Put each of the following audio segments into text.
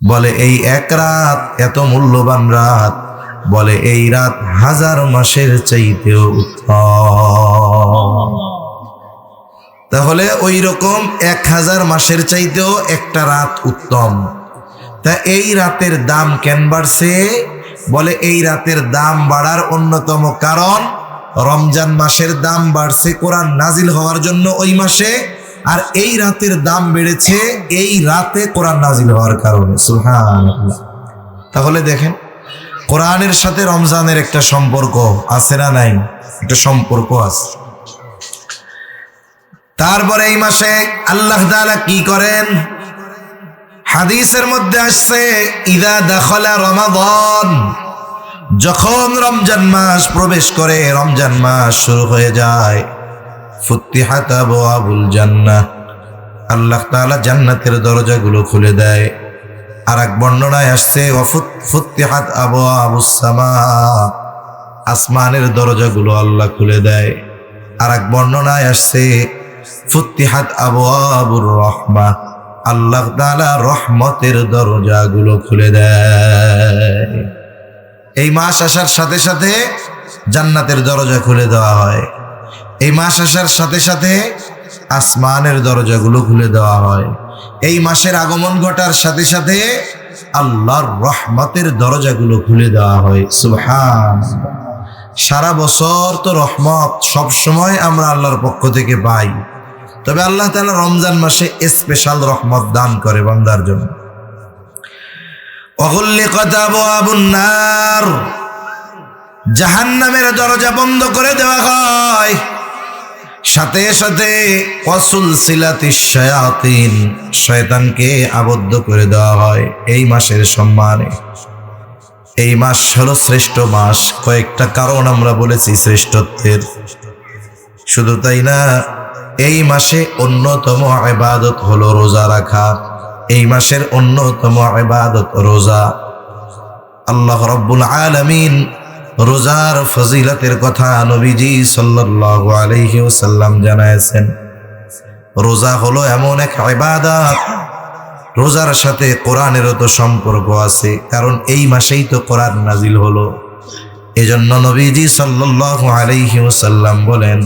বলে এই এক রাত এত মূল্যবান রাত, বলে এই রাত 1000 মাসের চাইতেও উত্তম। তাহলে ওই রকম 1000 মাসের চাইতেও একটা রাত উত্তম। তা এই রাতের দাম কেন বাড়ছে? বলে এই রাতের দাম বাড়ার অন্যতম কারণ রমজান মাসের দাম বাড়ছে কোরআন নাজিল হওয়ার জন্য ওই মাসে, আর এই রাতের দাম বেড়েছে এই রাতে কোরআন নাজিল হওয়ার কারণে। সুবহানাল্লাহ। তাহলে দেখেন কোরআনের সাথে রমজানের একটা সম্পর্ক আছে না নাই? একটা সম্পর্ক আছে। তারপরে এই মাসে আল্লাহ তাআলা কি করেন? হাদিসের মধ্যে আসছে ইদা দাখালা রমাদান, যখন রমজান মাস প্রবেশ করে, রমজান মাস শুরু হয়ে যায়, ফুতিহাত আবওয়াবুল জান্নাহ, আল্লাহ তাআলা জান্নাতের দরজাগুলো খুলে দেয়। আর এক বর্ণনায় আসছে ফুতিহাত আবওয়াবুস সামা, আসমানের দরজাগুলো আল্লাহ খুলে দেয়। আর এক বর্ণনায় আসছে ফুতিহাত আবওয়াবুর রাহমাহ, আল্লাহ তাআলা রহমতের দরজাগুলো খুলে দেয়। এই মাস আসার সাথে সাথে জান্নাতের দরজা খুলে দেওয়া হয়। এই মাস আসার সাথে সাথে আসমানের দরজাগুলো খুলে দেওয়া হয়। এই মাসের আগমন ঘটার সাথে সাথে আল্লাহর রহমতের দরজাগুলো খুলে দেওয়া হয়। সুবহানাল্লাহ। সারা বছর তো রহমত সব সময় আমরা আল্লাহর পক্ষ থেকে পাই, তবে আল্লাহ তাআলা রমজান মাসে স্পেশাল রহমত দান করে বান্দার জন্য। ওয়াগুল্লিকাত আবওয়াবুন নার, জাহান্নামের দরজা বন্ধ করে দেওয়া হয়। সাথে সাথে ওয়াসুলসিলাতিশ শায়াতিন, শয়তানকে আবদ্ধ করে দেওয়া হয় এই মাসের সম্মানে। এই মাস হলো শ্রেষ্ঠ মাস। কয়েকটা কারণ আমরা বলেছি শ্রেষ্ঠত্বের। শুধু তাই না, এই মাসে অন্যতম ইবাদত হলো রোজা রাখা। এই মাসের অন্যতম ইবাদত রোজা। আল্লাহ রাব্বুল আলামিন রোজার ফজিলতের কথা নবীজি সাল্লাল্লাহু আলাইহি ওয়াসাল্লাম জানায়েছেন। রোজা হলো এমন এক ইবাদত, রোজার সাথে কোরআনেরও তো সম্পর্ক আছে, কারণ এই মাসেই তো কোরআন নাজিল হলো। এজন্য নবীজি সাল্লাল্লাহু আলাইহি ওয়াসাল্লাম বলেন,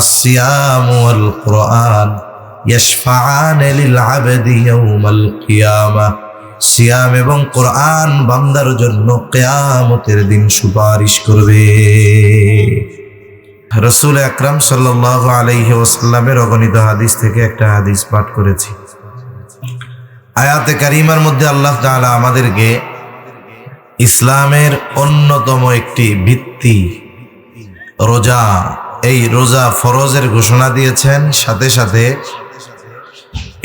আসসিয়ামু ওয়াল কুরআন ইয়াশফাআন লিল আবদি ইয়াউমাল কিয়ামাহ, সিয়াম এবং কোরআন বান্দার জন্য কিয়ামতের দিন সুপারিশ করবে। রাসূল আকরাম সাল্লাল্লাহু আলাইহি ওয়াসাল্লামের অগণিত হাদিস থেকে একটা হাদিস পাঠ করেছি। আয়াতে কারিমার মধ্যে আল্লাহ তাআলা আমাদেরকে ইসলামের অন্যতম একটি ভিত্তি রোজা, এই রোজা ফরজের ঘোষণা দিয়েছেন। সাথে সাথে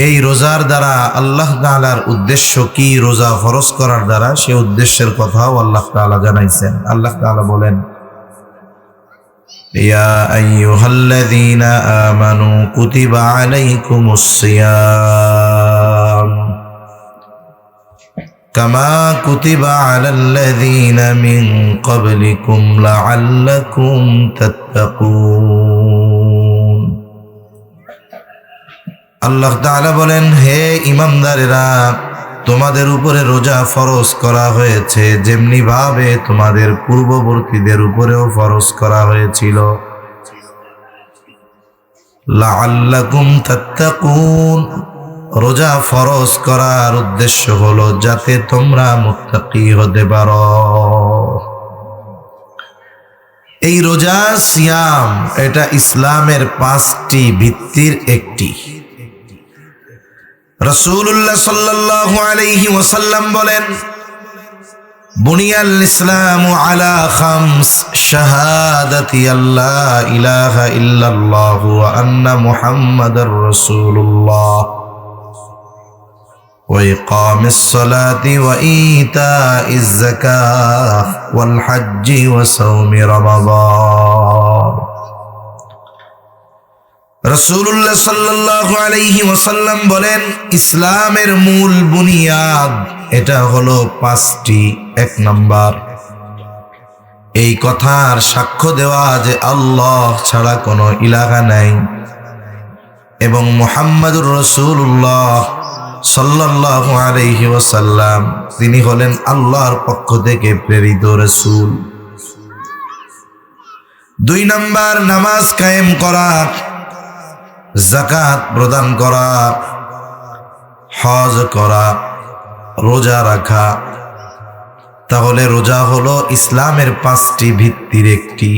এই রোজার দ্বারা আল্লাহ তাআলার উদ্দেশ্য কি, রোজা ফরজ করার দ্বারা সে উদ্দেশ্যের কথাও আল্লাহ তাআলা জানাইছেন। আল্লাহ তাআলা বলেন, ইয়া আইয়ুহাল্লাযীনা আমানু কুতিবা আলাইকুমুস সিয়াম কামা কুতিবা আলাল্লাযীনা মিন ক্বাবলিকুম লাআল্লাকুম তাত্তাকুন। আল্লাহ তাআলা বলেন, হে ঈমানদারেরা, তোমাদের উপরে রোজা ফরজ করা হয়েছে যেমনি ভাবে তোমাদের পূর্ববর্তীদের উপরেও ফরজ করা হয়েছিল। লাআল্লাকুম তাত্তাকুন, রোজা ফরজ করার উদ্দেশ্য হলো যাতে তোমরা মুত্তাকি হতে পারো। এই রোজা সিয়াম এটা ইসলামের 5টি ভিত্তির একটি। রাসূলুল্লাহ সাল্লাল্লাহু আলাইহি ওয়াসাল্লাম বলেন, বুনিয়াল ইসলামু আলা খামস, শাহাদাতি আল্লা ইলাহা ইল্লাল্লাহু ওয়া আন্না মুহাম্মাদার রাসূলুল্লাহ ওয়া ইকামিস সালাতি ওয়া ইতাইজ যাকাহ ওয়াল হজ্জি ওয়া সাওমি রমাদান। রাসূলুল্লাহ সাল্লাল্লাহু আলাইহি ওয়াসাল্লাম বলেন, ইসলামের মূল বুনিয়াদ এটা হলো 5টি। 1 নাম্বার, এই কথার সাক্ষ্য দেওয়া যে আল্লাহ ছাড়া কোনো ইলাহা নাই এবং মুহাম্মাদুর রাসূলুল্লাহ সাল্লাল্লাহু আলাইহি ওয়াসাল্লাম, তিনি হলেন আল্লাহর পক্ষ থেকে প্রেরিত রাসূল। 2 নাম্বার, নামাজ কায়েম করা, যাকাত প্রদান করা, হজ করা, রোজা রাখা। তাহলে রোজা হলো ইসলামের 5টি ভিত্তির একটি।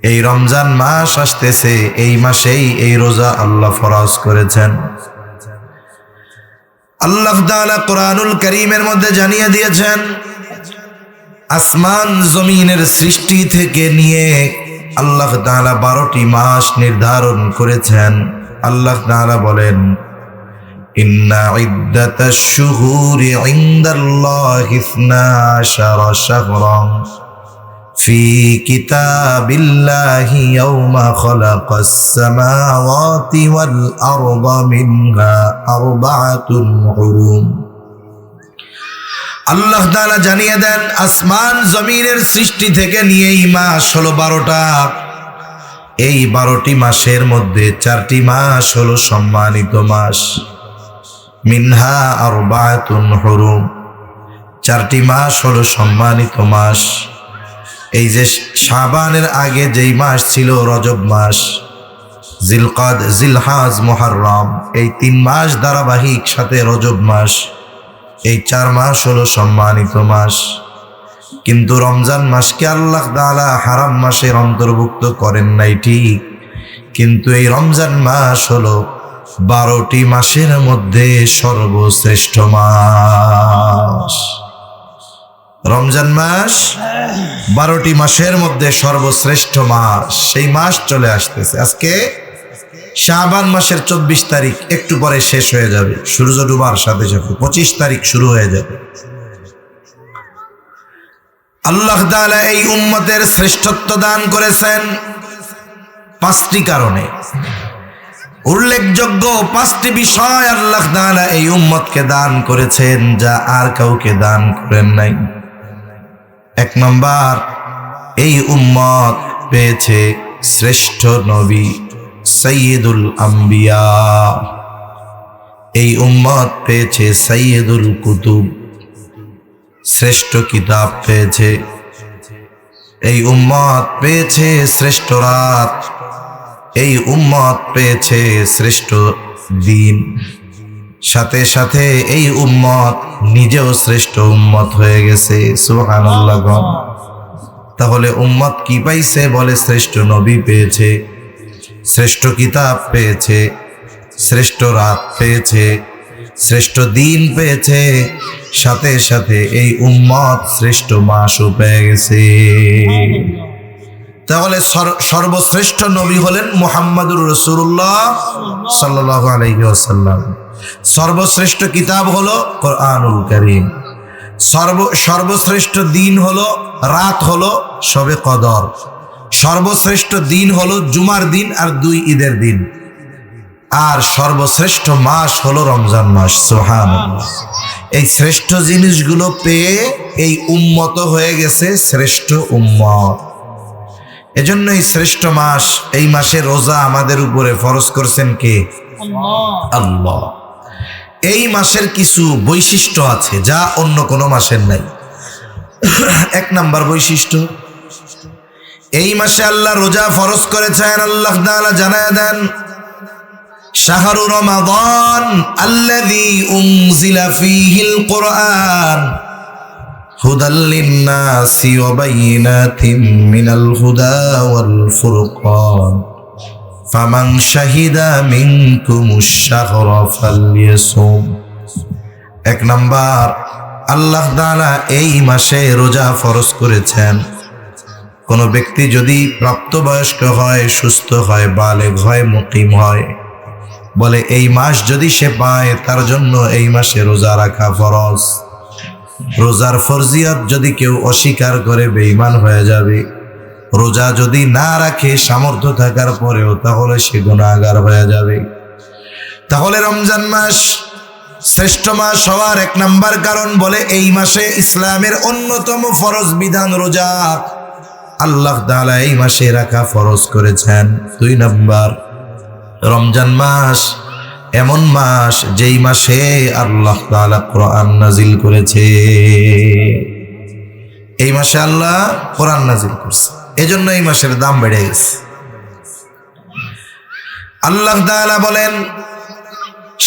এই রমজান মাস আসতেছে, এই মাসেই এই রোজা আল্লাহ ফরজ করেছেন। আল্লাহ তাআলা কোরআনুল কারীমের মধ্যে জানিয়ে দিয়েছেন, আসমান জমিনের সৃষ্টি থেকে নিয়ে আল্লাহ তাআলা 12টি মাস নির্ধারণ করেছেন। আল্লাহ তাআলা বলেন, ইন্না ইদ্দাতাশ শুহুরি ইনদাল্লাহি 12 শাহরান ফি কিতাবিল্লাহি ইয়াওমা খালাকাস সামাওয়াতি ওয়াল আরদা মিনহা আরবাআতুন হুরুম। আল্লাহ তাআলা জানিয়ে দেন, আসমান জমিনের সৃষ্টি থেকে নিয়ে এই মাস হলো 12টা। এই 12টি মাসের মধ্যে 4টি মাস হলো সম্মানিত মাস। মিনহা আরবাআতুন হুরুম, 4টি মাস হলো সম্মানিত মাস। এই যে শাবানের আগে যেই মাস ছিল রজব মাস, জিলকাদ, জিলহাজ, মুহররম, এই 3 মাস ধারাবাহিক সাথে রজব মাস, এই 4 মাস হলো সম্মানিত মাস। কিন্তু রমজান মাসকে আল্লাহ তাআলা হারাম মাসের অন্তর্ভুক্ত করেন নাই ঠিক, কিন্তু এই রমজান মাস হলো 12টি মাসের মধ্যে সর্বশ্রেষ্ঠ মাস। রমজান মাস 12টি মাসের মধ্যে সর্বশ্রেষ্ঠ মাস। সেই মাস চলে আসতেছে। আজকে শাবান মাসের 24 তারিখ, একটু পরে শেষ হয়ে যাবে, সূর্য ডুবার সাথে সাথে 25 তারিখ শুরু হয়ে যাবে। আল্লাহ তাআলা এই উম্মতের শ্রেষ্ঠত্ব দান করেছেন 5টি কারণে। উল্লেখযোগ্য 5টি বিষয় আল্লাহ তাআলা এই উম্মতকে দান করেছেন, যা আর কাউকে দান করেন নাই। 1 নম্বর, এই উম্মত পেয়েছে শ্রেষ্ঠ নবী, সাইয়্যিদুল আম্বিয়া। এই উম্মত পেয়েছে সাইয়্যিদুল কুতুব, শ্রেষ্ঠ কিতাব পেয়েছে। এই উম্মত পেয়েছে শ্রেষ্ঠ রাত। এই উম্মত পেয়েছে শ্রেষ্ঠ দিন। সাথে সাথে এই উম্মত নিজেও শ্রেষ্ঠ উম্মত হয়ে গেছে। সুবহানাল্লাহ। তাহলে উম্মত কি পাইছে? বলে শ্রেষ্ঠ নবী পেয়েছে, শ্রেষ্ঠ কিতাব পেয়েছে, শ্রেষ্ঠ রাত পেয়েছে, শ্রেষ্ঠ দিন পেয়েছে, সাথে সাথে এই উম্মত শ্রেষ্ঠ মাসও পেয়ে গেছে। তাহলে সর্বশ্রেষ্ঠ নবী হলেন মুহাম্মাদুর রাসূলুল্লাহ সাল্লাল্লাহু আলাইহি ওয়াসাল্লাম। সর্বশ্রেষ্ঠ কিতাব হলো কোরআনুল কারীম। সর্বশ্রেষ্ঠ দিন হলো, রাত হলো শবে কদর। সর্বশ্রেষ্ঠ দিন হলো জুমার দিন আর 2 ঈদের দিন। আর সর্বশ্রেষ্ঠ মাস হলো রমজান মাস। সুবহানাল্লাহ। এই শ্রেষ্ঠ জিনিসগুলো পেয়ে এই উম্মত হয়ে গেছে শ্রেষ্ঠ উম্মত। এজন্য এই শ্রেষ্ঠ মাস, এই মাসে রোজা আমাদের উপরে ফরজ করছেন কে? আল্লাহ। এই মাসের কিছু বৈশিষ্ট্য আছে যা অন্য কোনো মাসের নাই। 1 নাম্বার বৈশিষ্ট্য, এই মাসে আল্লাহ রোজা ফরজ করেছেন। আল্লাহ তাআলা জানায় দেন, শাহরু রমাদান আল্লাযী উনজিলা ফীহিল কুরআন হুদাল লিন-নাসি ওয়া বাইয়িনাতিন মিনাল হুদা ওয়াল ফুরকান ফামান শাহিদা মিনকুমুশ শাহরা ফালইয়াসুম। 1 নাম্বার, আল্লাহ তাআলা এই মাসে রোজা ফরজ করেছেন। কোন ব্যক্তি যদি প্রাপ্তবয়স্ক হয়, সুস্থ হয়, বালেগ হয়, মুকিম হয়, বলে এই মাস যদি সে পায় তার জন্য এই মাসে রোজা রাখা ফরজ। রোজার ফরজিয়ত যদি কেউ অস্বীকার করে বেঈমান হয়ে যাবে। রোজা যদি না রাখে সামর্থ্য থাকার পরেও, তাহলে সে গুনাহগার হয়ে যাবে। তাহলে রমজান মাস শ্রেষ্ঠ মাস হওয়ার 1 নাম্বার কারণ, বলে এই মাসে ইসলামের অন্যতম ফরজ বিধান রোজা আল্লাহ তাআলা এই মাসে রাখা ফরজ করেছেন। 2 নাম্বার, রমজান মাস এমন মাস যেই মাসে আল্লাহ তাআলা কোরআন নাজিল করেছে। এই মাসে আল্লাহ কোরআন নাজিল করছে, এজন্য এই মাসের দাম বেড়ে গেছে। আল্লাহ তাআলা বলেন,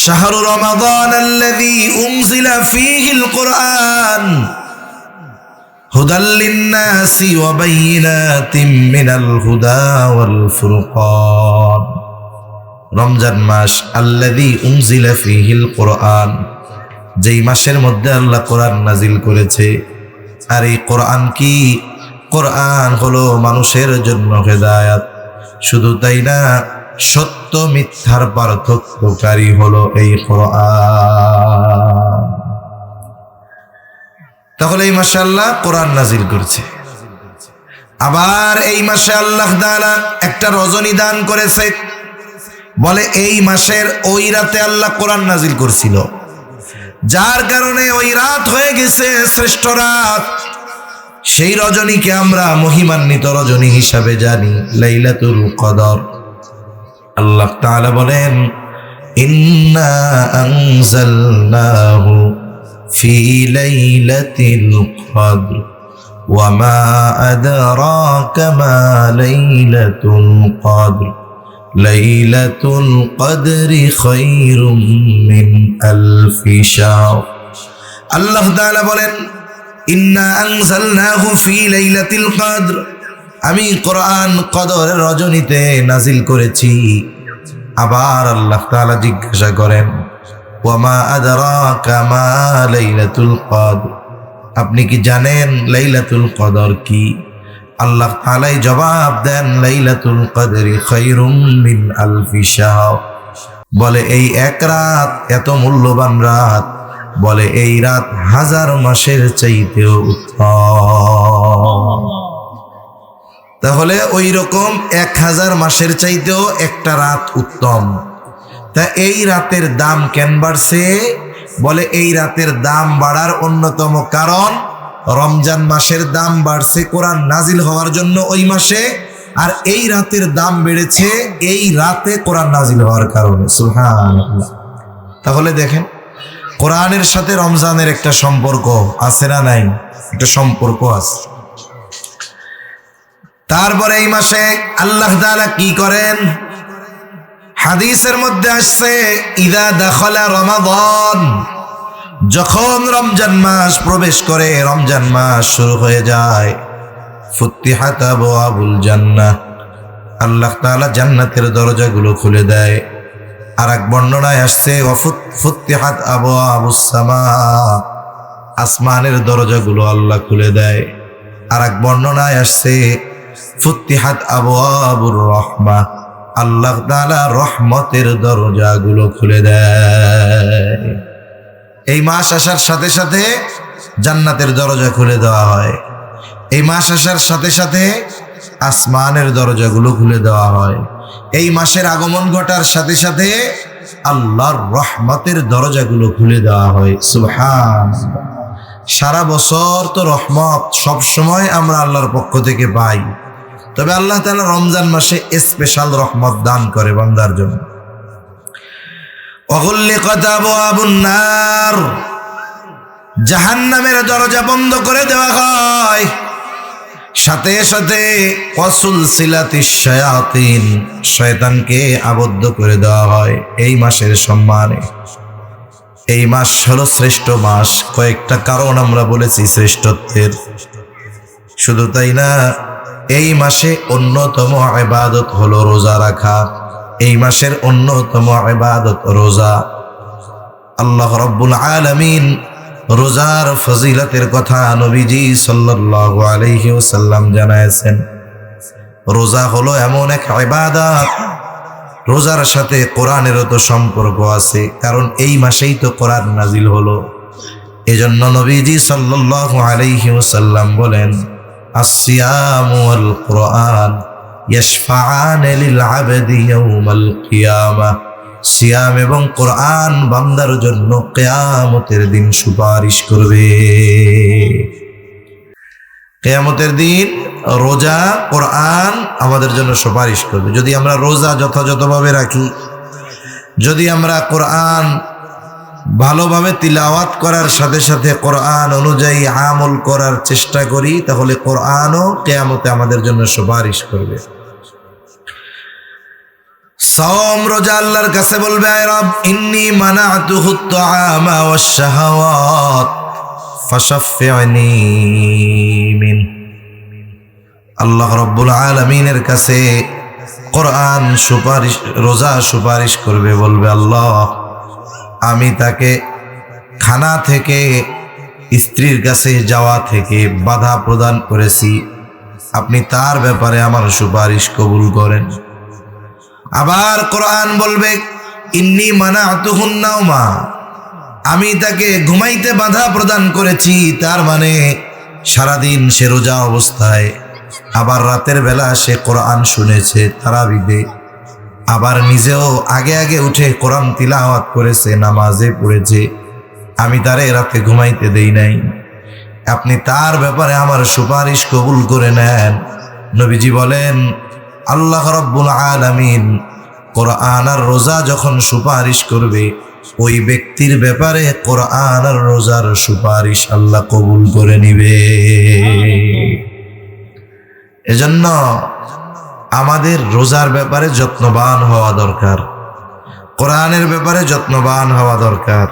শাহরু রমাদান আল্লাযী উনজিলা ফীহিল কুরআন হুদাল লিন-নাসি ওয়া বাইয়িনাতিম মিনাল হুদা ওয়াল ফুরকান। রমজান মাস আল্লাযী উনজিলা ফীহিল কুরআন, যেই মাসের মধ্যে আল্লাহ কোরআন নাজিল করেছে। আর এই কোরআন কি? কোরআন হলো মানুষের জন্য হেদায়েত। শুধু তাই না, সত্য মিথ্যার পার্থক্যকারী হলো এই কোরআন। তাহলে এই মাসে আল্লাহ কোরআন নাজিল করছে। আবার এই মাসে আল্লাহ তাআলা একটা রজনী দান করেছে। বলে এই মাসের ওই রাতে আল্লাহ কোরআন নাজিল করছিল, যার কারণে ওই রাত হয়ে গেছে শ্রেষ্ঠ রাত। সেই রজনীকে আমরা মহিমান্বিত রজনী হিসাবে জানি, লাইলাতুল কদর। আল্লাহ তাআলা বলেন, ইন্না আনজালনাহু ফি লাইলাতিল কদর ওয়া মা আদরাকা মা লাইলাতুল কদর লাইলাতুল কদরি খায়রুম মিন আলফি শাহর। আল্লাহ তাআলা বলেন, ইন্না আনজালনাহু ফি লাইলাতিল কদর, আমি কোরআন কদরের রজনীতে নাজিল করেছি। আবার আল্লাহ তাআলা জিজ্ঞাসা করেন, ওয়া মা আদরাকা মা লাইলাতুল কদর, আপনি কি জানেন লাইলাতুল কদর কি? আল্লাহ তাআলাই জবাব দেন, লাইলাতুল কদরি খায়রুম মিন আলফি শাহর। বলে এই এক রাত এত মূল্যবান রাত, বলে এই রাত 1000 মাসের চাইতেও উত্তম। তাহলে ওই রকম 1000 মাসের চাইতেও একটা রাত উত্তম। তা এই রাতের দাম কেন বাড়ছে? বলে এই রাতের দাম বাড়ার অন্যতম কারণ, রমজান মাসের দাম বাড়ছে কোরআন নাজিল হওয়ার জন্য ওই মাসে, আর এই রাতের দাম বেড়েছে এই রাতে কোরআন নাজিল হওয়ার কারণে। সুবহানাল্লাহ। তাহলে দেখেন, কোরআনের সাথে রমজানের একটা সম্পর্ক আছে না নাই? একটা সম্পর্ক আছে। তারপরে এই মাসে আল্লাহ তাআলা কি করেন? হাদিসের মধ্যে আসছে, ইদা দাখালা রমাদান, যখন রমজান মাস প্রবেশ করে, রমজান মাস শুরু হয়ে যায়, ফুতিহাত আবওয়াবুল জান্নাহ, আল্লাহ তাআলা জান্নাতের দরজাগুলো খুলে দেয়। আর এক বর্ণনায় আসছে, ফুতিহাত আবওয়াবুস সামা, আসমানের দরজাগুলো আল্লাহ খুলে দেয়। আর এক বর্ণনায় আসছে, ফুতিহাত আবওয়াবুর রাহমাহ, আল্লাহ তাআলা রহমতের দরজাগুলো খুলে দেয়। এই মাস আসার সাথে সাথে জান্নাতের দরজা খুলে দেওয়া হয়। এই মাস আসার সাথে সাথে আসমানের দরজাগুলো খুলে দেওয়া হয়। এই মাসের আগমন ঘটার সাথে সাথে আল্লাহর রহমতের দরজাগুলো খুলে দেওয়া হয়। সুবহানাল্লাহ। সারা বছর তো রহমত সব সময় আমরা আল্লাহর পক্ষ থেকে পাই, তবে আল্লাহ তাআলা রমজান মাসে স্পেশাল রহমত দান করে বান্দার জন্য। ওয়াগুল্লিকাত আবওয়াবুন নার, জাহান্নামের দরজা বন্ধ করে দেওয়া হয়। সাথে সাথে ওয়াসুলসিলাতিশ শায়াতিন, শয়তানকে আবদ্ধ করে দেওয়া হয় এই মাসের সম্মানে। এই মাস হলো শ্রেষ্ঠ মাস, কয়েকটা কারণ আমরা বলেছি শ্রেষ্ঠত্বের। শুধু তাই না, এই মাসে অন্যতম ইবাদত হলো রোজা রাখা। এই মাসের অন্যতম ইবাদত রোজা। আল্লাহ রাব্বুল আলামিন রোজার ফজিলতের কথা নবীজি সাল্লাল্লাহু আলাইহি ওয়াসাল্লাম জানায়েছেন। রোজা হলো এমন এক ইবাদত, রোজার সাথে কোরআনেরও তো সম্পর্ক আছে, কারণ এই মাসেই তো কোরআন নাজিল হলো। এজন্য নবীজি সাল্লাল্লাহু আলাইহি ওয়াসাল্লাম বলেন, আসসিয়ামু ওয়াল কুরআন ইয়াশফাআন লিল আবদি ইয়াউমাল কিয়ামাহ, সিয়াম এবং কোরআন বান্দার জন্য কিয়ামতের দিন সুপারিশ করবে। কিয়ামতের দিন রোজা, কোরআন আমাদের জন্য সুপারিশ করবে। যদি আমরা রোজা যথাযথভাবে রাখি, যদি আমরা কোরআন ভালোভাবে তিলাওয়াত করার সাথে সাথে কোরআন অনুযায়ী আমল করার চেষ্টা করি, তাহলে কোরআনও কিয়ামতে আমাদের জন্য সুপারিশ করবে। সাওম রোজা আল্লাহর কাছে বলবে, আয় রব ইন্নী মানাতুহু আত-তাআমা ওয়াশ-শাহাওয়াত ফাশাফি'নি মিন। আল্লাহ রাব্বুল আলামিনের কাছে কোরআন সুপারিশ, রোজা সুপারিশ করবে, বলবে আল্লাহ আমি তাকে খানা থেকে, স্ত্রীর কাছে যাওয়া থেকে বাধা প্রদান করেছি, আপনি তার ব্যাপারে আমার সুপারিশ কবুল করেন। আবার কোরআন বলবে ইন্নী মানাতুহুন নাওমা, আমি তাকে ঘুমাইতে বাধা প্রদান করেছি, তার মানে সারাদিন সে রোজা অবস্থায়, আবার রাতের বেলা সে কোরআন শুনেছে তারাবিতে, আবার নিজেও আগে আগে উঠে কোরআন তিলাওয়াত করেছে, নামাজে পড়েছে, আমি তারে রাতে ঘুমাইতে দেই নাই, আপনি তার ব্যাপারে আমার সুপারিশ কবুল করে নেন। নবীজি বলেন আল্লাহ রাব্বুল আলামিন কোরআন আর রোজা যখন সুপারিশ করবে, ওই ব্যক্তির ব্যাপারে কোরআন আর রোজার সুপারিশ আল্লাহ কবুল করে নিবে। এজন্য আমাদের রোজার ব্যাপারে যত্নবান হওয়া দরকার, কোরআনের ব্যাপারে যত্নবান হওয়া দরকার,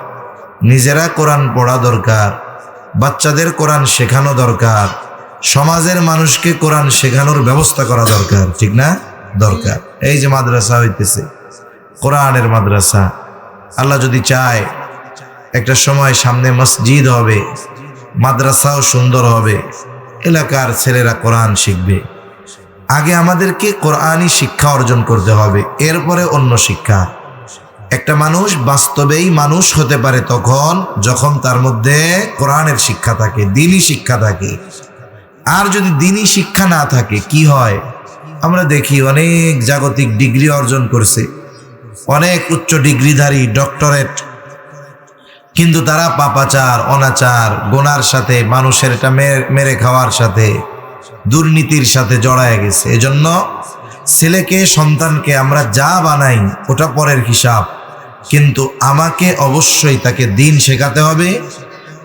নিজেরা কোরআন পড়া দরকার, বাচ্চাদের কোরআন শেখানো দরকার, সমাজের মানুষকে কোরআন শেখানোর ব্যবস্থা করা দরকার, ঠিক না? দরকার। এই যে মাদ্রাসা হইতেছে, কোরআনের মাদ্রাসা, আল্লাহ যদি চায় একটা সময় সামনে মসজিদ হবে, মাদ্রাসাও সুন্দর হবে, এলাকার ছেলেরা কোরআন শিখবে। আগে আমাদেরকে কোরআনই শিক্ষা অর্জন করতে হবে, এরপরে অন্য শিক্ষা। একটা মানুষ বাস্তবেই মানুষ হতে পারে তখন যখন তার মধ্যে কোরআনের শিক্ষা থাকে, দ্বীনি শিক্ষা থাকে। আর যদি দ্বীনি শিক্ষা না থাকে কি হয়? আমরা দেখি অনেক জাগতিক ডিগ্রি অর্জন করছে, অনেক উচ্চ ডিগ্রিধারী, ডক্টরেট, কিন্তু তারা পাপাচার, অনাচার, গুনার সাথে, মানুষের এটা মেরে খাওয়ার সাথে, দুর্নীতির সাথে জড়ায় গেছে। এজন্য ছেলেকে, সন্তানকে আমরা যা বানাই ওটা পরের হিসাব, কিন্তু আমাকে অবশ্যই তাকে দ্বীন শেখাতে হবে,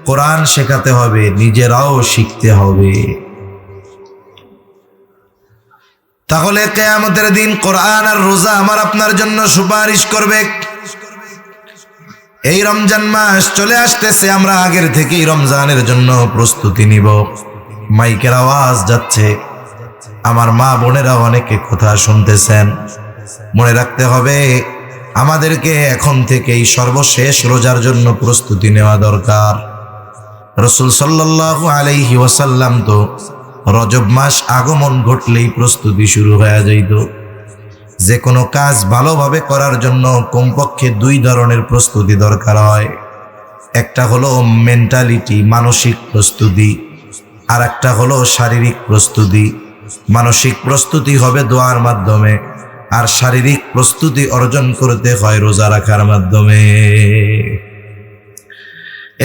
কোরআন শেখাতে হবে, নিজেরাও শিখতে হবে। তাহলে কিয়ামতের দিন কোরআন আর রোজা আমার আপনার জন্য সুপারিশ করবে। এই রমজান মাস চলে আসতেছে, আমরা আগের থেকেই রমজানের জন্য প্রস্তুতি নিব। মাইকের আওয়াজ যাচ্ছে, আমার মা বোনেরা অনেকে কথা শুনতেছেন। মনে রাখতে হবে আমাদেরকে এখন থেকেই সর্বশেষ রোজার জন্য প্রস্তুতি নেওয়া দরকার। রাসূল সাল্লাল্লাহু আলাইহি ওয়াসাল্লাম তো রজব মাস আগমন ঘটলেই প্রস্তুতি শুরু হয়ে যাইত। যে কোনো কাজ ভালোভাবে করার জন্য কমপক্ষে দুই ধরনের প্রস্তুতি দরকার হয়। একটা হলো মেন্টালিটি, মানসিক প্রস্তুতি, আর একটা হলো শারীরিক প্রস্তুতি। মানসিক প্রস্তুতি হবে দোয়ার মাধ্যমে, আর শারীরিক প্রস্তুতি অর্জন করতে হয় রোজা রাখার মাধ্যমে।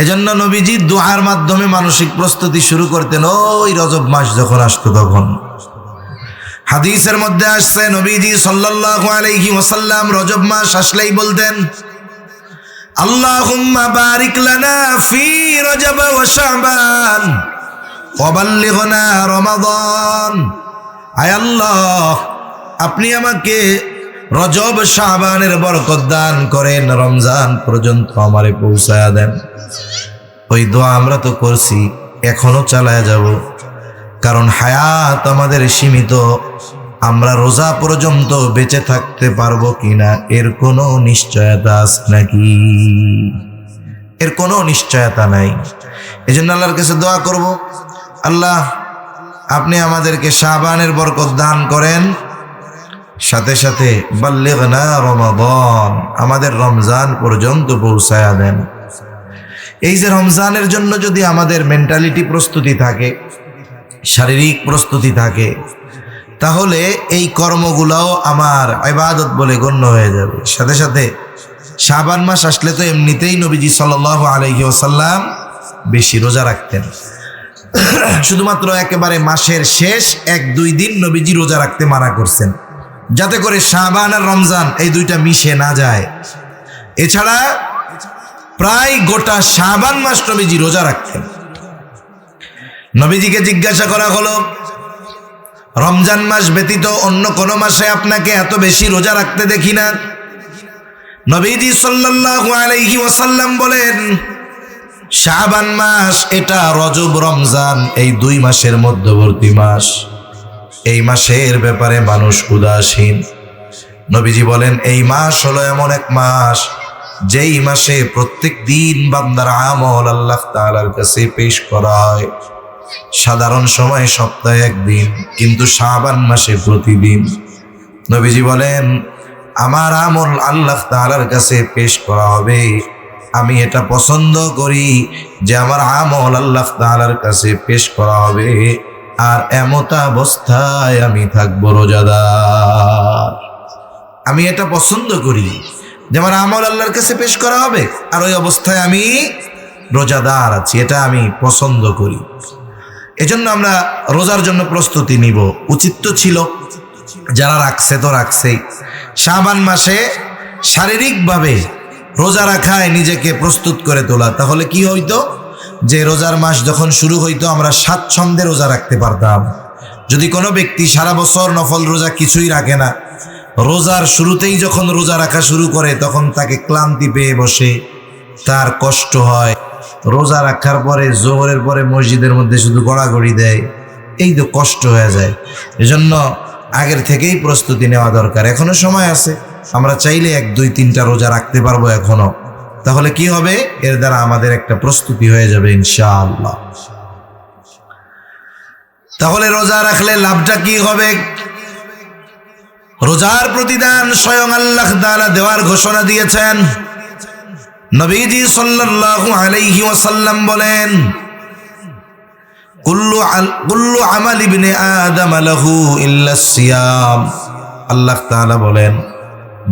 এজন্য নবীজি দোয়ার মাধ্যমে মানসিক প্রস্তুতি শুরু করতেন ওই রজব মাস যখন আসতো তখন। হাদিসের মধ্যে আসছে নবীজি সাল্লাল্লাহু আলাইহি ওয়াসাল্লাম রজব মাস আসলেই বলতেন, আল্লাহুম্মা বারিক লানা ফি রজব ওয়া শাবান ওয়া বাল্লিগনা রমাদান। আয় আল্লাহ, আপনি আমাকে রজব শাবানের বরকত দান করেন, রমজান পর্যন্ত আমারে পৌঁছায়া দেন। ওই দোয়া আমরা তো করছি, এখনো চালায়া যাব, কারণ হায়াত আমাদের সীমিত। আমরা রোজা পর্যন্ত বেঁচে থাকতে পারবো কিনা এর কোনো নিশ্চয়তা আছে নাকি? এর কোনো নিশ্চয়তা নাই। এজন্য আল্লাহর কাছে দোয়া করব, আল্লাহ আপনি আমাদেরকে শাবানের বরকত দান করেন, সাথে সাথে বাল্লিগনা রমাদান, আমাদের রমজান পর্যন্ত পৌঁছায়া দেন। এই যে রমজানের জন্য যদি আমাদের মেন্টালিটি প্রস্তুতি থাকে, শারীরিক প্রস্তুতি থাকে, তাহলে এই কর্মগুলোও আমার ইবাদত বলে গণ্য হয়ে যাবে। সাথে সাথে শাবান মাস আসলে তো এমনিতেই নবীজি সাল্লাল্লাহু আলাইহি ওয়াসাল্লাম বেশি রোজা রাখতেন। শুধুমাত্র একেবারে মাসের শেষ 1-2 দিন নবীজি রোজা রাখতে মানা করছেন, যাতে করে শাবান আর রমজান এই দুইটা মিশে না যায়। এছাড়া প্রায় গোটা শাবান মাস নবীজি রোজা রাখতেন। নবীজিকে জিজ্ঞাসা করা হলো, রমজান মাস ব্যতীত অন্য কোন মাসে আপনাকে এত বেশি রোজা রাখতে দেখি না। নবীজি সাল্লাল্লাহু আলাইহি ওয়াসাল্লাম বলেন, শাবান মাস এটা রজব রমজান এই দুই মাসের মধ্যবর্তী মাস। এই মাসের ব্যাপারে মানুষ উদাসীন। নবীজি বলেন, এই মাস হলো এমন এক মাস যেই মাসে প্রত্যেক দিন বান্দার আমল আল্লাহ তাআলার কাছে পেশ করা হয়। সাধারণ সময় সপ্তাহে একদিন, কিন্তু শাবান মাসে প্রতিদিন। নবীজি বলেন, আমার আমল আল্লাহ তাআলার কাছে পেশ করা হবে। আমি এটা পছন্দ করি যে আমার আমল আল্লাহ তাআলার কাছে পেশ করা হবে, আর এমত অবস্থায় আমি থাকবো রোজাদার। আমি এটা পছন্দ করি যে আমার আমল আল্লাহর কাছে পেশ করা হবে, আর ওই অবস্থায় আমি রোজাদার আছি, এটা আমি পছন্দ করি। এজন্য আমরা রোজার জন্য প্রস্তুতি নিব। উচিত তো ছিল, যারা রাখছে তো রাখছেই, শাবান মাসে শারীরিকভাবে রোজা রাখায় নিজেকে প্রস্তুত করে তোলা। তাহলে কি হইতো, যে রোজার মাস যখন শুরু হইতো আমরা স্বাচ্ছন্দ্যে রোজা রাখতে পারতাম। যদি কোনো ব্যক্তি সারা বছর নফল রোজা কিছুই রাখে না, রোজার শুরুতেই যখন রোজা রাখা শুরু করে তখন তাকে ক্লান্তি পেয়ে বসে, তার কষ্ট হয়। রোজা রাখার পরে জোহরের পরে মসজিদের মধ্যে শুধু গড়াগড়ি দেয়, এই তো কষ্ট হয়ে যায়। এজন্য আগের থেকেই প্রস্তুতি নেওয়া দরকার। এখনো সময় আছে, আমরা চাইলে 1, 2, 3টা রোজা রাখতে পারবো এখনো। তাহলে কি হবে, এর দ্বারা আমাদের একটা প্রস্তুতি হয়ে যাবে ইনশাআল্লাহ। তাহলে রোজা রাখলে লাভটা কি হবে? রোজার প্রতিদান স্বয়ং আল্লাহ তাআলা দেওয়ার ঘোষণা দিয়েছেন। নবীজি সাল্লাল্লাহু আলাইহি ওয়াসাল্লাম বলেন, কুল্লু আমাল ইবনে আদম লাহু ইল্লা সিয়াম। আল্লাহ তাআলা বলেন,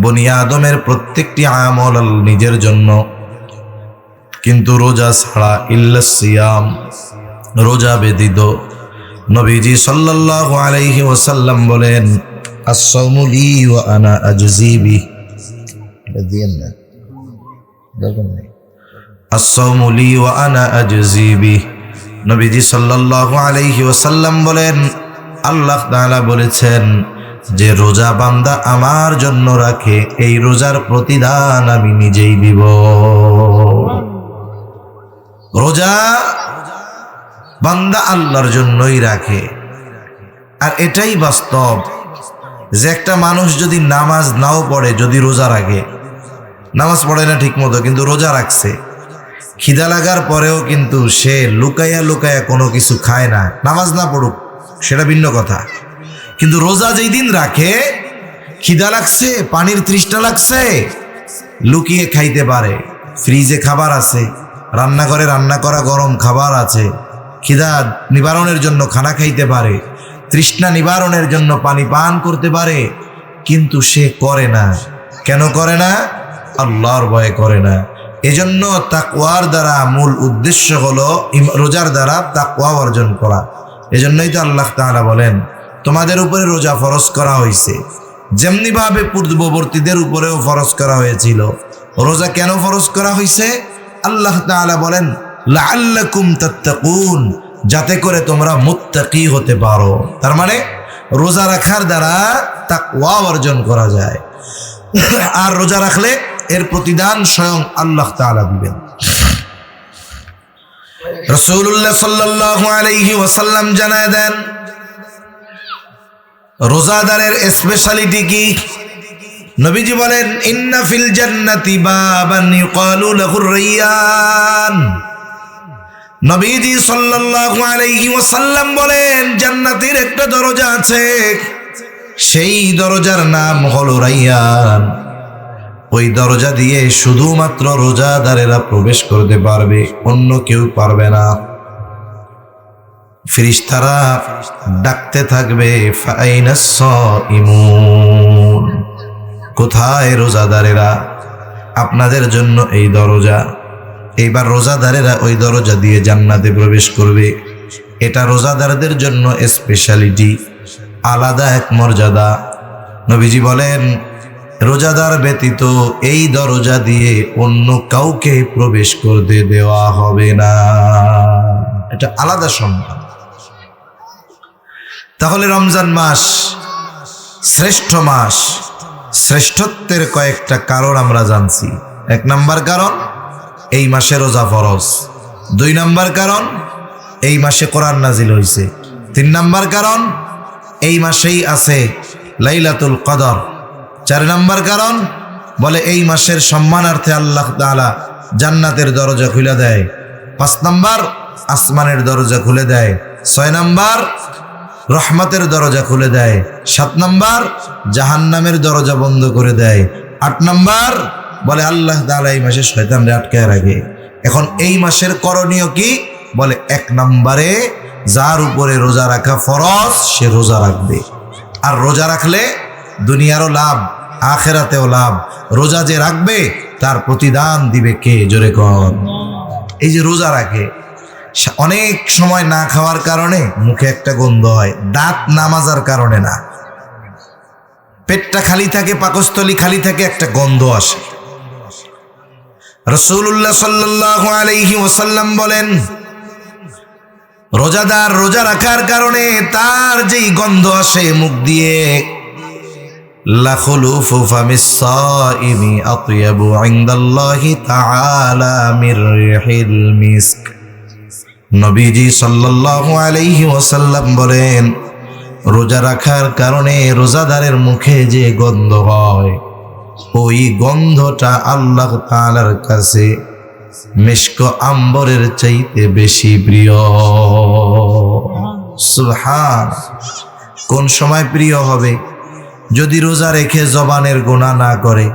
বনি আদমের প্রত্যেকটি আমল নিজের জন্য, কিন্তু রোজা ছাড়া, ইল্লা সিয়াম, রোজা ব্যতীত। নবীজি সাল্লাল্লাহু আলাইহি ওয়াসাল্লাম বলেন, আস-সাওমু লি ওয়া আনা আজজি বিহি। আস-সাওমু লি ওয়া আনা আজজি বিহি। নবীজি সাল্লাল্লাহু আলাইহি ওয়াসাল্লাম বলেন, আল্লাহ তাআলা বলেছেন যে রোজা বান্দা আমার জন্য রাখে, এই রোজার প্রতিদান আমি নিজেই দিব। রোজা বান্দা আল্লাহর জন্যই রাখে। আর এটাই বাস্তব যে একটা মানুষ যদি নামাজ নাও পড়ে, যদি রোজা রাখে, নামাজ পড়ে না ঠিক মতো কিন্তু রোজা রাখছে, খিদা লাগার পরেও কিন্তু সে লুকাইয়া লুকাইয়া কোনো কিছু খায় না, নামাজ না পড়ুক সেটা ভিন্ন কথা। কিন্তু রোজা যেই দিন রাখে, খিদা লাগছে, পানির তৃষ্ণা লাগছে, লুকিয়ে খাইতে পারে। ফ্রিজে খাবার আছে, রান্নাঘরে রান্না করা গরম খাবার আছে, খিদা নিবারণের জন্য খানা খাইতে পারে, তৃষ্ণা নিবারণের জন্য পানি পান করতে পারে, কিন্তু সে করে না। কেন করে না? আল্লাহর ভয়ে করে না। এজন্য তাকওয়ার দ্বারা মূল উদ্দেশ্য হলো রোজার দ্বারা তাকওয়া অর্জন করা। এজন্যই তো আল্লাহ তাআলা বলেন, তোমাদের উপরে রোজা ফরজ করা হয়েছে, যেমনি ভাবে পূর্ববর্তীদের উপরেও ফরজ করা হয়েছিল। রোজা কেন ফরজ করা হয়েছে? আল্লাহ তাআলা বলেন, লাআল্লাকুম তাত্তাকুন, যাতে করে তোমরা মুত্তাকি হতে পারো। তার মানে রোজা রাখার দ্বারা তাকওয়া অর্জন করা যায়। আর রোজা রাখলে এর প্রতিদান স্বয়ং আল্লাহ তাআলা দিবেন। রাসূলুল্লাহ সাল্লাল্লাহু আলাইহি ওয়াসাল্লাম জানায় দেন, রোজাদারের স্পেশালিটি কি? নবীজি বলেন, ইন্না ফিল জান্নাতি বাবান ইউকালু লাহুর রায়্যান। নবীজি সাল্লাল্লাহু আলাইহি ওয়াসাল্লাম বলেন, জান্নাতের একটা দরজা আছে, সেই দরজার নাম হলো রায়্যান। ওই দরজা দিয়ে শুধুমাত্র রোজাদারেরা প্রবেশ করতে পারবে, অন্য কেউ পারবে না। ফেরেশতারা ডাকতে থাকবে, ফাইনাস সাইমুন, কোথায় রোজাদারেরা? আপনাদের জন্য এই দরজা। এইবার রোজাদারেরা ওই দরজা দিয়ে জান্নাতে প্রবেশ করবে। এটা রোজাদারদের জন্য স্পেশালিটি, আলাদা এক মর্যাদা। নবীজি বলেন, রোজাদার ব্যতীত এই দরজা দিয়ে অন্য কাউকে প্রবেশ করতে দেওয়া হবে না। এটা আলাদা সম্মান। তাহলে রমজান মাস শ্রেষ্ঠ মাস। শ্রেষ্ঠত্বের কয়েকটা কারণ আমরা জানছি। 1 নাম্বার কারণ, এই মাসে রোজা ফরজ। 2 নাম্বার কারণ, এই মাসে কোরআন নাজিল হয়েছে। 3 নাম্বার কারণ, এই মাসেই আছে লাইলাতুল কদর। 4 নাম্বার কারণ, বলে এই মাসের সম্মানার্থে আল্লাহ তাআলা জান্নাতের দরজা খুলে দেয়। 5 নাম্বার, আসমানের দরজা খুলে দেয়। 6 নাম্বার, রহমতের দরজা খুলে দেয়। 7 নাম্বার, জাহান্নামের দরজা বন্ধ করে দেয়। 8 নাম্বার, বলে আল্লাহ তাআলা এই মাসে শয়তানরে আটকায় রাখে। এখন এই মাসের করণীয় কি? বলে 1 নম্বরে, যার উপরে রোজা রাখা ফরজ সে রোজা রাখবে। আর রোজা রাখলে দুনিয়ারও লাভ, আখেরাতেও লাভ। রোজা যে রাখবে তার প্রতিদান দিবে কে? জোরে কর। এই যে রোজা রাখে, অনেক সময় না খাওয়ার কারণে মুখে একটা গন্ধ হয়, দাঁত না মাজার কারণে না, পেটটা খালি থাকে, পাকস্থলী খালি থাকে, একটা গন্ধ আসে। রাসূলুল্লাহ সাল্লাল্লাহু আলাইহি ওয়াসাল্লাম বলেন, রোজাদার রোজা রাখার কারণে তার যেই গন্ধ আসে মুখ দিয়ে, লা খুলুফু ফামিস সাইমি আতয়াবু ইনদাল্লাহি তাআলা মির রিহিল মিস্ক। নবীজি সাল্লাল্লাহু আলাইহি ওয়াসাল্লাম বলেন, রোজা রাখার কারণে রোজাদারের মুখে যে গন্ধ হয়, ওই গন্ধটা আল্লাহ তাআলার কাছে মিশক আম্বরের চাইতে বেশি প্রিয়। সুবহান। কোন সময় প্রিয় হবে? যদি রোজা রেখে জবানের গুনাহ না করে।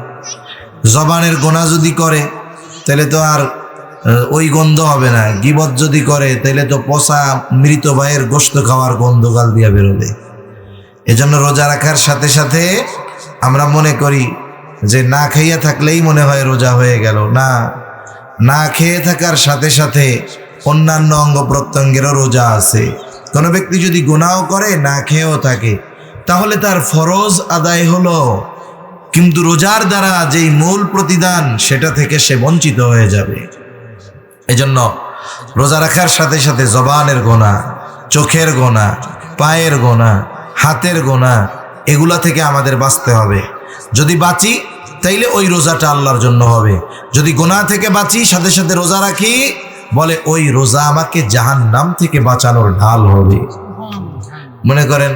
জবানের গুনাহ যদি করে তাহলে তো আর ওই গন্ধ হবে না। গীবত যদি করে তাহলে তো পচা মৃত ভাইয়ের গোশত খাওয়ার গন্ধ গাল দিয়া বেরোবে। এজন্য রোজা রাখার সাথে সাথে আমরা মনে করি যে না খাইয়া থাকলেই মনে হয় রোজা হয়ে গেল। না, না খেয়ে থাকার সাথে সাথে অন্যান্য অঙ্গ প্রত্যঙ্গেরও রোজা আছে। কোনো ব্যক্তি যদি গুনাহও করে, না খেয়েও থাকে, তাহলে তার ফরজ আদায় হলো, কিন্তু রোজার দ্বারা যেই মূল প্রতিদান সেটা থেকে সে বঞ্চিত হয়ে যাবে। এজন্য রোজা রাখার সাথে সাথে জবানের গুনাহ, চোখের গুনাহ, পায়ের গুনাহ, হাতের গুনাহ, এগুলা থেকে আমাদের বাঁচতে হবে। যদি বাঁচি তাইলে ওই রোজাটা আল্লাহর জন্য হবে। যদি গুনাহ থেকে বাঁচি সাথে সাথে রোজা রাখি, বলে ওই রোজা আমাকে জাহান্নাম থেকে বাঁচানোর ঢাল হবে। মনে করেন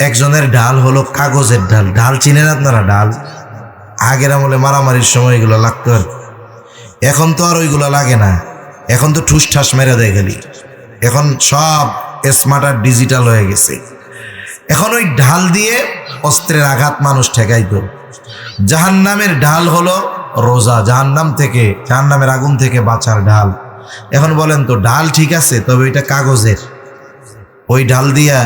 একজনের ঢাল হলো কাগজের ঢাল। ঢাল চিনেন আপনারা? ঢাল আগের আমলে মারামারির সময় এগুলো লাগতো আর, এখন তো আর ওইগুলো লাগে না। এখন তো ঠুস ঠাস মেরে দেয় খালি। এখন সব স্মার্ট আর ডিজিটাল হয়ে গেছে। এখন ওই ঢাল দিয়ে অস্ত্রের আঘাত মানুষ ঠেকাইতো। জাহান্নামের ঢাল হলো রোজা, জাহান্নামের আগুন থেকে বাঁচার ঢাল। এখন বলেন তো ঢাল ঠিক আছে, তবে এটা কাগজের। ওই ঢাল দিয়া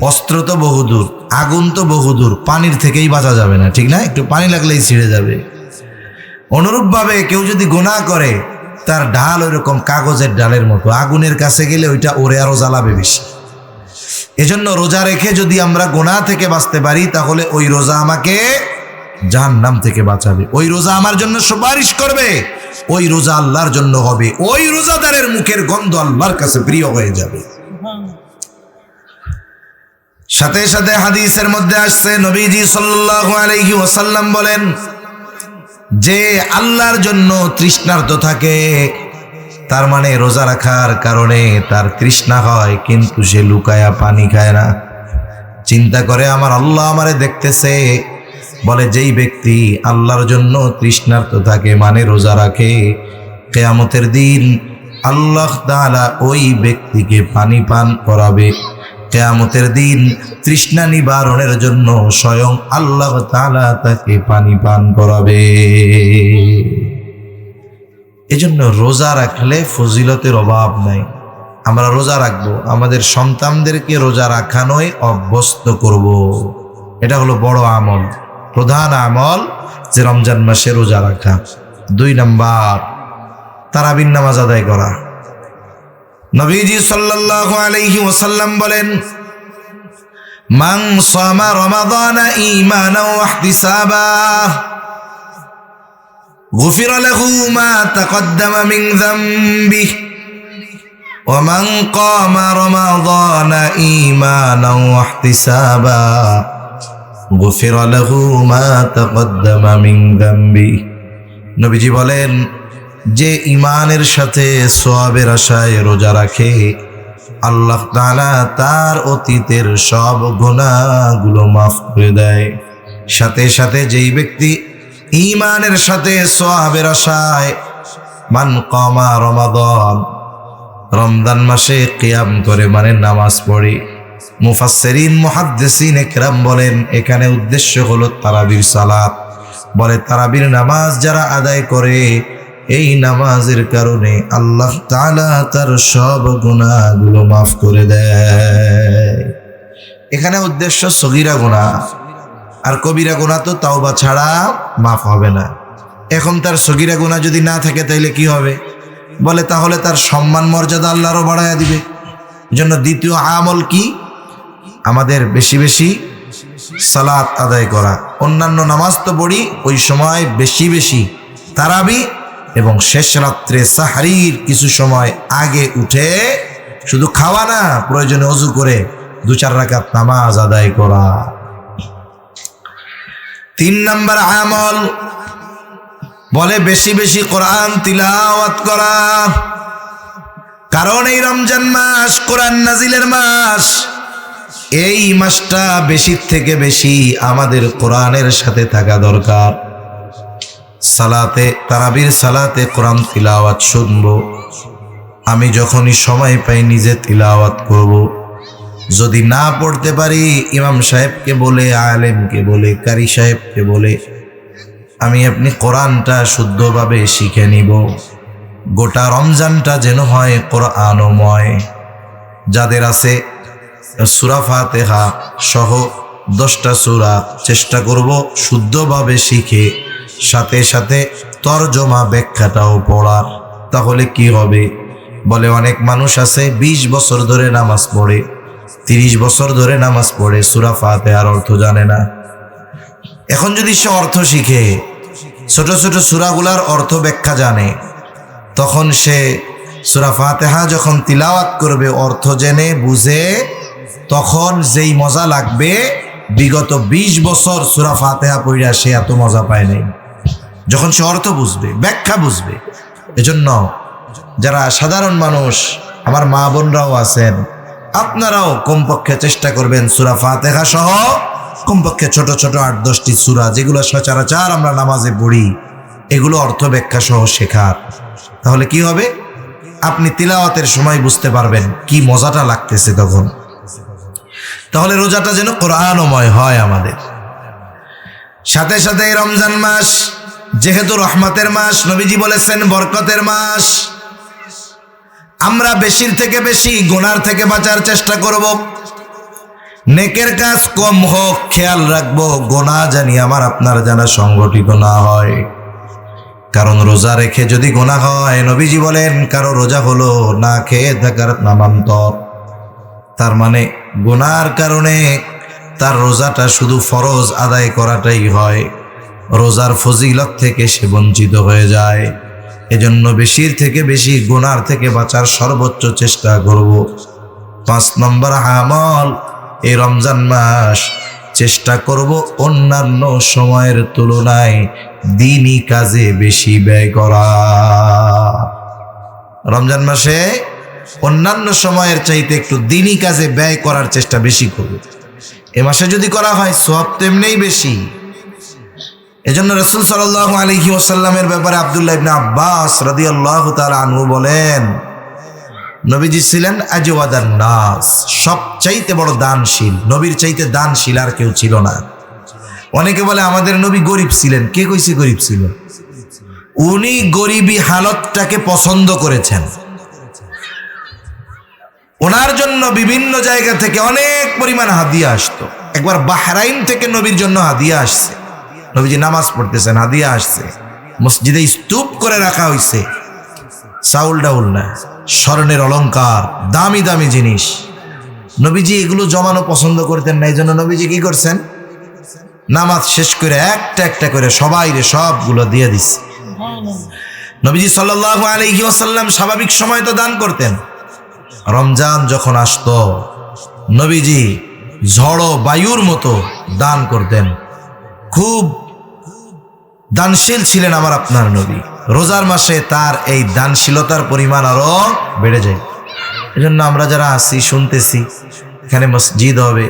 অস্ত্র তো বহুদূর, আগুন তো বহুদূর, পানির থেকেই বাঁচা যাবে না, ঠিক না? একটু পানি লাগলেই ছিঁড়ে যাবে। অনুরূপভাবে কেউ যদি গুনাহ করে, তার ঢাল ওইরকম কাগজের ঢালের মতো, আগুনের কাছে গেলে ওইটা ওরে আরো জ্বালাবে বেশি। এজন্য রোজা রেখে যদি আমরা গুনাহ থেকে বাঁচতে পারি, তাহলে ওই রোজা আমাকে জাহান্নাম থেকে বাঁচাবে। ওই রোজা আমার জন্য সুপারিশ করবে, ওই রোজা আল্লাহর জন্য হবে, ওই রোজাদারের মুখের গন্ধ আল্লাহর কাছে প্রিয় হয়ে যাবে। সাথে সাথে হাদিসের মধ্যে আসছে, নবীজি সাল্লাল্লাহু আলাইহি ওয়াসাল্লাম বলেন, যে আল্লাহর জন্য তৃষ্ণার্ত থাকে, তার মানে রোজা রাখার কারণে তার তৃষ্ণা হয়, কিন্তু সে লুকায়া পানি খায় না। চিন্তা করে আমার আল্লাহ আমারে দেখতেছে। বলে যেই ব্যক্তি আল্লাহর জন্য তৃষ্ণার্ত থাকে, মানে রোজা রাখে, কিয়ামতের দিন আল্লাহ তাআলা ওই ব্যক্তিকে পানি পান করাবে। কিয়ামতের দিন তৃষ্ণা নিবারণের জন্য স্বয়ং আল্লাহ তাআলা তাকে পানি পান করাবে। এজন্য রোজা রাখলে ফজিলতের অভাব নাই। আমরা রোজা রাখবো, আমাদের সন্তানদেরকে রোজা রাখানোয় অভ্যস্ত করব। এটা হলো বড় আমল, প্রধান আমল, যে রমজান মাসে রোজা রাখা। 2 নাম্বার, তারাবির নামাজ আদায় করা। নবীজি সাল্লাল্লাহু আলাইহি ওয়াসাল্লাম বলেন, মান সামা রমাদান ঈমানাও ওয়া ইহতিসাবা গুফিরা লাহু মা তাকদ্দামা মিন যামবিহি ওয়া মান কামা রমাদান ঈমানাও ওয়া ইহতিসাবা গুফিরা লাহু মা তাকদ্দামা মিন যামবিহি। নবীজি বলেন, যে ঈমানের সাথে সওয়াবের আশায় রোজা রাখে, আল্লাহ তাআলা তার অতীতের সব গুনাহগুলো মাফ করে দেয়। সাথে সাথে যেই ব্যক্তি ঈমানের সাথে সওয়াবের আশায় মান কামা রমাদান, রমজান মাসে কিয়াম করে মানে নামাজ পড়ে, মুফাসসিরিন মুহাদ্দিসিন ইকরাম বলেন এখানে উদ্দেশ্য হলো তারাবির সালাত। বলে তারাবির নামাজ যারা আদায় করে, এই নামাজের কারণে আল্লাহ তাআলা তার সব গুনাহগুলো মাফ করে দেয়। এখানে উদ্দেশ্য সগীরা গুনাহ, আর কবিরা গুনাহ তো তাওবা ছাড়া মাফ হবে না। এখন তার সগীরা গুনাহ যদি না থাকে তাইলে কি হবে? বলে তাহলে তার সম্মান মর্যাদা আল্লাহ আরো বাড়ায়া দিবে। এজন্য দ্বিতীয় আমল কি? আমাদের বেশি বেশি সালাত আদায় করা। অন্যান্য নামাজ তো পড়ি, ওই সময় বেশি বেশি তারাবি এবং শেষ রাত্রে সাহরির কিছু সময় আগে উঠে শুধু খাওয়া না, প্রয়োজনে ওযু করে 2-4 রাকাত নামাজ আদায় করা। 3 নম্বর আমল বলে বেশি বেশি কোরআন তিলাওয়াত করা। কারণ এই রমজান মাস কোরআন নাজিলের মাস। এই মাসটা বেশি থেকে বেশি আমাদের কোরআনের সাথে থাকা দরকার। সালাতে তারাবির সালাতে কোরআন তিলাওয়াত শুনবো। আমি যখনই সময় পাই নিজে তিলাওয়াত করব। যদি না পড়তে পারি ইমাম সাহেবকে বলে, আলেমকে বলে, কারি সাহেবকে বলে আমি আপনি কোরআনটা শুদ্ধভাবে শিখে নিব। গোটা রমজানটা যেন হয় কোরআনময়। যাদের আছে সূরা ফাতিহা সহ 10টা সূরা চেষ্টা করব শুদ্ধভাবে শিখে, সাথে সাথে তরজমা ব্যাখ্যাটাও পড়া। তাহলে কি হবে? বলে অনেক মানুষ আছে 20 বছর ধরে নামাজ পড়ে, 30 বছর ধরে নামাজ পড়ে, সূরা ফাতিহার অর্থ জানে না। এখন যদি সে অর্থ শিখে, ছোট ছোট সূরাগুলার অর্থ ব্যাখ্যা জানে, তখন সে সূরা ফাতিহা যখন তিলাওয়াত করবে অর্থ জেনে বুঝে, তখন যেই মজা লাগবে বিগত 20 বছর সূরা ফাতিহা পড়া সে এত মজা পায় নাই, যখন সে অর্থ বুঝবে, ব্যাখ্যা বুঝবে। এজন্য যারা সাধারণ মানুষ, আমার মা বোনরাও আছেন, আপনারাও কমপক্ষে চেষ্টা করবেন সূরা ফাতিহা সহ কমপক্ষে ছোট ছোট 8-10টি সূরা যেগুলো সচরাচর আমরা নামাজে পড়ি, এগুলো অর্থ ব্যাখ্যা সহ শেখার। তাহলে কি হবে? আপনি তিলাওয়াতের সময় বুঝতে পারবেন কি মজাটা লাগতেছে তখন। তাহলে রোজাটা যেন কোরআনময় হয় আমাদের। সাথে সাথে এই রমজান মাস যেহেতু রহমতের মাস, নবীজি বলেছেন বরকতের মাস। আমরা বেশির থেকে বেশি গুনার থেকে বাঁচার চেষ্টা করব। নেকের কাজ কম হোক, খেয়াল রাখবো গুনাহ জানি আমার আপনার জানা সংগঠিত না হয়। কারণ রোজা রেখে যদি গুনাহ হয়, নবীজি বলেন কারো রোজা হলো না খেয়ে থাকার নামান্তর। তার মানে গুনার কারণে তার রোজাটা শুধু ফরজ আদায় করাটাই হয়, রোজার ফজিলত থেকে সে বঞ্চিত হয়ে যায়। এজন্য বেশির থেকে বেশি গুনার থেকে বাঁচার সর্বোচ্চ চেষ্টা করব। 5 নম্বর আমল, এই রমজান মাস চেষ্টা করব অন্যান্য সময়ের তুলনায় দিনই কাজে বেশি ব্যয় করা। রমজান মাসে অন্যান্য সময়ের চাইতে একটু দিনই কাজে ব্যয় করার চেষ্টা বেশি করব। এ মাসে যদি করা হয় সওয়াব তেমনিই বেশি। এজন্য রাসূল সাল্লাল্লাহু আলাইহি ওয়াসাল্লামের ব্যাপারে আব্দুল্লাহ ইবনে আব্বাস রাদিয়াল্লাহু তাআলা আনহু বলেন, নবীজি ছিলেন আজওয়াদান নাস, সবচাইতে বড় দানশীল। নবীর চাইতে দানশীল আর কেউ ছিল না। অনেকে বলে আমাদের নবী গরিব ছিলেন। কে কইছে গরিব ছিলেন? উনি গরিবী হালতটাকে পছন্দ করেছেন। ওনার জন্য বিভিন্ন জায়গা থেকে অনেক পরিমাণ হাদিয়া আসতো। একবার বাহরাইন থেকে নবীর জন্য হাদিয়া আসছে। নবীজি নামাজ পড়তেছেন, হাদিয়া আসছে। মসজিদে স্তূপ করে রাখা হয়েছে, চাউল ডাউল না, স্বর্ণের অলংকার, দামি দামি জিনিস। নবীজি এগুলো জমানো পছন্দ করতেন না, এই জন্য নবীজি কি করছেন, নামাজ শেষ করে একটা একটা করে সবাইরে সবগুলো দিয়ে দিচ্ছে। নবীজি সাল্লাল্লাহু আলাইহি ওয়াসাল্লাম স্বাভাবিক সময় তো দান করতেন, রমজান যখন আসতো নবীজি ঝড়ো বায়ুর মতো দান করতেন। খুব দানশীল ছিলেন আমার আপনার নবী। রোজার মাসে তার এই দানশীলতার পরিমাণ আরো বেড়ে যায়। এজন্য আমরা যারা আছি শুনতেছি, এখানে মসজিদ হবে,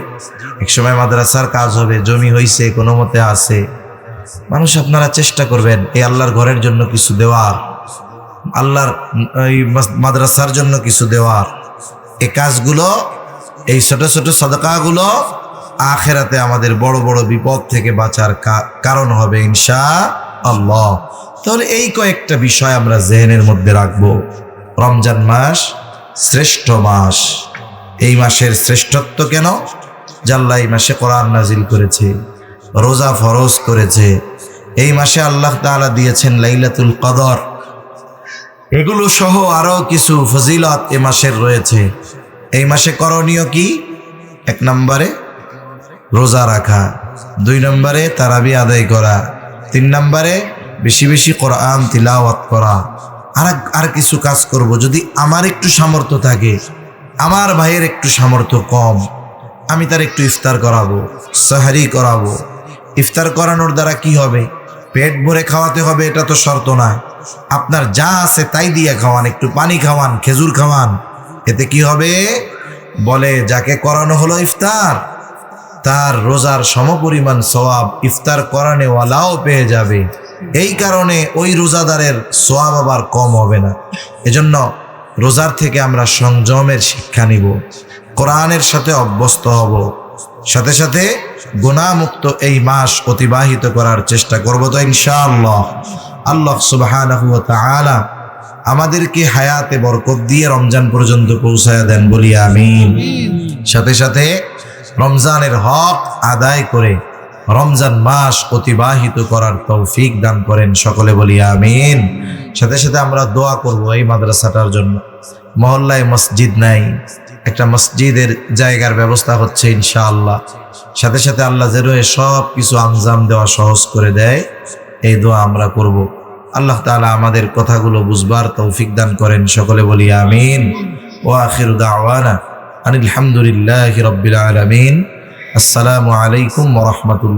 একসময় মাদ্রাসার কাজ হবে, জমি হইছে কোনো মতে আছে, মানুষ আপনারা চেষ্টা করবেন এই আল্লাহর ঘরের জন্য কিছু দেওয়ার, আল্লাহর এই মাদ্রাসার জন্য কিছু দেওয়ার। এই কাজগুলো, এই ছোট ছোট সাদকাগুলো আখিরাতে আমাদের বড় বড় বিপদ থেকে বাঁচার কারণ হবে ইনশাআল্লাহ। তাহলে এই কয়েকটা বিষয় আমরা জেহেনের মধ্যে রাখবো। রমজান মাস শ্রেষ্ঠ মাস। এই মাসের শ্রেষ্ঠত্ব কেন? আল্লাহ এই মাসে কোরআন নাজিল করেছে, রোজা ফরজ করেছে, এই মাসে আল্লাহ তাআলা দিয়েছেন লাইলাতুল কদর, এগুলো সহ আরো কিছু ফজিলত এ মাসের রয়েছে। এই মাসে করণীয় কি? 1 নম্বরে রোজা রাখা, 2 নম্বরে তারাবি আদায় করা, 3 নম্বরে বেশি বেশি কোরআন তিলাওয়াত করা। আর কিছু কাজ করব, যদি আমার একটু সামর্থ্য থাকে, আমার ভাইয়ের একটু সামর্থ্য কম, আমি তার একটু ইফতার করাবো, সাহারি করাবো। ইফতার করানোর দ্বারা কি হবে? পেট ভরে খাওয়াতে হবে এটা তো শর্ত না, আপনার যা আছে তাই দিয়ে খাওয়ান, একটু পানি খাওয়ান, খেজুর খাওয়ান। এতে কি হবে? বলে যাকে করানো হলো ইফতার, তার রোজার সমপরিমাণ সওয়াব ইফতার করানেওয়ালাও পেয়ে যাবে। এই কারণে ওই রোজাদারের সওয়াব আবার কম হবে না। এজন্য রোজার থেকে আমরা সংযমের শিক্ষা নিব, কোরআনের সাথে অভ্যস্ত হব, সাথে সাথে গুনাহমুক্ত এই মাস অতিবাহিত করার চেষ্টা করব তো ইনশাআল্লাহ। আল্লাহ সুবহানাহু ওয়া তাআলা আমাদেরকে হায়াতে বরকত দিয়ে রমজান পর্যন্ত পৌঁছায়া দেন, বলি আমিন। সাথে সাথে রমজানের হক আদায় করে রমজান মাস অতিবাহিত করার তৌফিক দান করেন, সকলে বলি আমিন। সাথে সাথে আমরা দোয়া করব এই মাদ্রাসাটার জন্য। মহল্লায় মসজিদ নাই, একটা মসজিদের জায়গার ব্যবস্থা হচ্ছে ইনশাআল্লাহ। সাথে সাথে আল্লাহ যেন সব কিছু আঞ্জাম দেওয়া সহজ করে দেয়, এই দোয়া আমরা করব। আল্লাহ তাআলা আমাদের কথাগুলো বুঝবার তৌফিক দান করেন, সকলে বলি আমিন। ওয়া আখিরু দাওয়ানা আনিল হামদুলিল্লাহি রাব্বিল আলামিন। আসসালামু আলাইকুম ওয়া রাহমাতুল্লাহ।